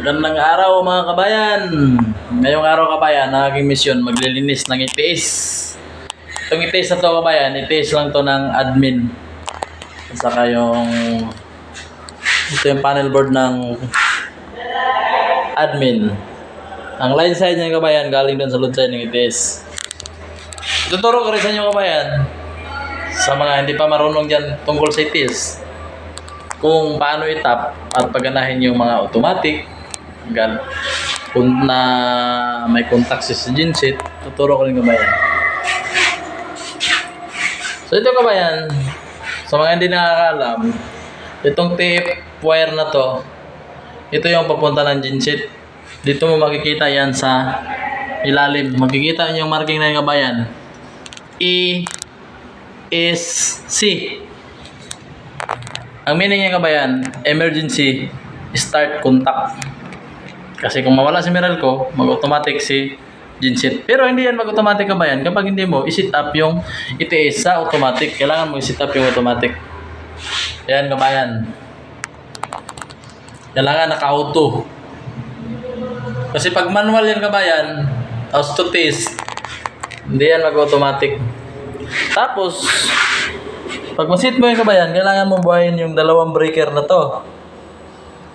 Magandang araw mga kabayan. Ngayong araw kabayan, ang aking misyon maglilinis ng IPS. Itong IPS na to kabayan, IPS lang to ng admin. At saka ito yung panel board ng admin. Ang line side niya kabayan, galing doon sa load side ng IPS. Tuturo ko rin sa inyo kabayan, sa mga hindi pa marunong dyan tungkol sa IPS, kung paano itap at paganahin yung mga automatic kung na may contact sa genset. Tuturo ko rin kabayan. So ito kabayan, sa mga hindi nakakaalam, itong tape wire na to, ito yung papunta ng genset. Dito mo makikita yan sa ilalim, makikita yung marking na yung kabayan, ESC. Ang meaning niya kabayan, emergency start contact. Kasi kung mawala si Meralco, mag-automatic si genset. Pero hindi yan mag-automatic kabayan kapag hindi mo i-set up yung IPS sa automatic. Kailangan mo i-set up yung automatic. Yan kabayan. Kailangan naka-auto. Kasi pag manual yan kabayan, auto test, hindi yan mag-automatic. Tapos pag masit mo yung kabayan, kailangan mong buhayin yung dalawang breaker na to.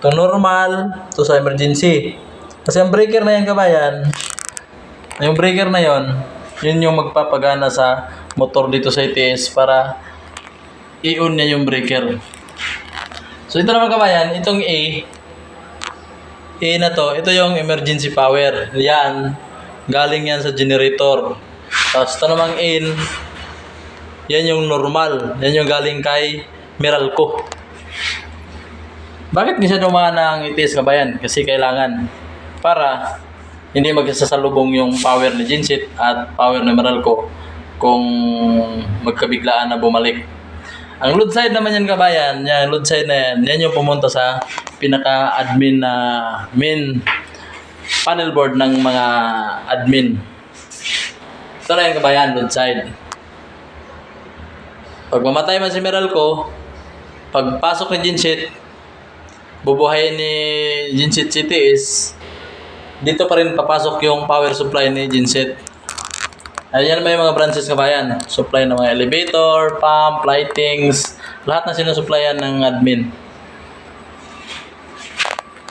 Ito normal, ito sa emergency. Kasi ang breaker na yan kabayan, yung breaker na yon, yun yung magpapagana sa motor dito sa ITS para i-on niya yung breaker. So ito naman kabayan, itong A na to, ito yung emergency power. Yan, galing yan sa generator. Tapos ito namang in, yan yung normal. Yan yung galing kay Meralco. Bakit kasi dumaan ng ITS kabayan? Kasi kailangan para hindi magsasalubong yung power ni genset at power ni Meralco kung magkabiglaan na bumalik. Ang load side naman yan kabayan, yan load side na yan, yan yung pumunta sa pinaka-admin na main panel board ng mga admin. Ito na yung kabayan, load side. Pag mamatay man si Meralco, pagpasok ni genset, bubuhayin ni genset CTS, dito pa rin papasok yung power supply ni genset. Ayan may mga branches kabayan. Supply ng mga elevator, pump, lightings, lahat na sinusupplyan ng admin.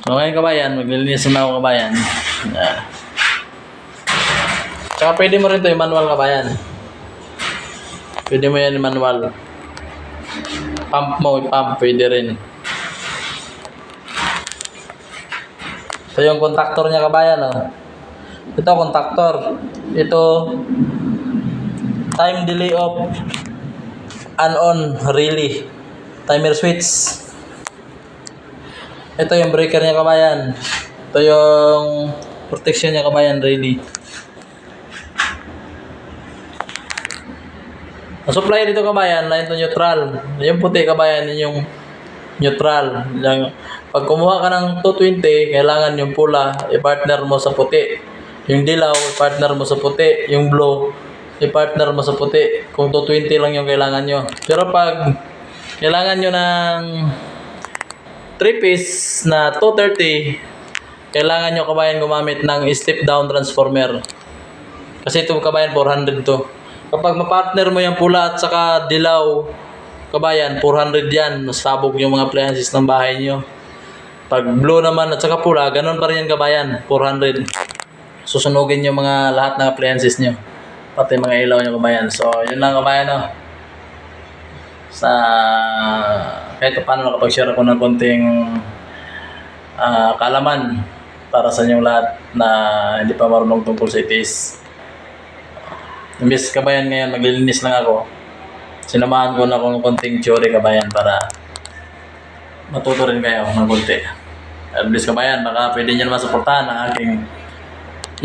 So ngayon kabayan, maglilinis na ako kabayan. Tsaka pwede mo rin ito yung manual kabayan. Pwede mo yan manual. Pump mo, pump, pwede rin. Ito yung contactor niya kabayan. Oh. Ito contactor. Ito time delay off and on relay. Timer switch. Ito yung breaker niya kabayan. Ito yung protection niya kabayan, relay. Ang supply dito kabayan, line to neutral. Yung puti kabayan, yun yung neutral. Pag kumuha ka ng 220, kailangan yung pula, i-partner mo sa puti. Yung dilaw, i-partner mo sa puti. Yung blue, i-partner mo sa puti. Kung 220 lang yung kailangan nyo. Pero pag kailangan nyo ng 3-piece na 230, kailangan nyo kabayan gumamit ng step down transformer. Kasi ito kabayan, 400 to. Kapag mapartner mo yung pula at saka dilaw, kabayan, 400 yan. Masabog yung mga appliances ng bahay nyo. Pag blue naman at saka pula, ganun pa rin yan kabayan, 400. Susunugin yung mga lahat ng appliances nyo. Pati mga ilaw nyo kabayan. So, yun lang kabayan. No? Kahit paano nakapag-share ako ng konting kaalaman para sa inyong lahat na hindi pa marunong tungkol sa ITS. Imbes kabayan ngayon, maglilinis lang ako. Sinamahan ko na akong konting theory kabayan para matuto rin kayo ng konti. Imbes kabayan, baka pwede nyo naman suportahan ang aking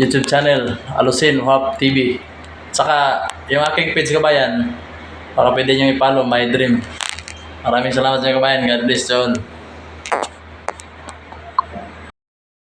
YouTube channel, Alusin Wap TV. Saka yung aking page kabayan, baka pwede nyo i-follow, My Dream. Maraming salamat sa kabayan. God bless you all.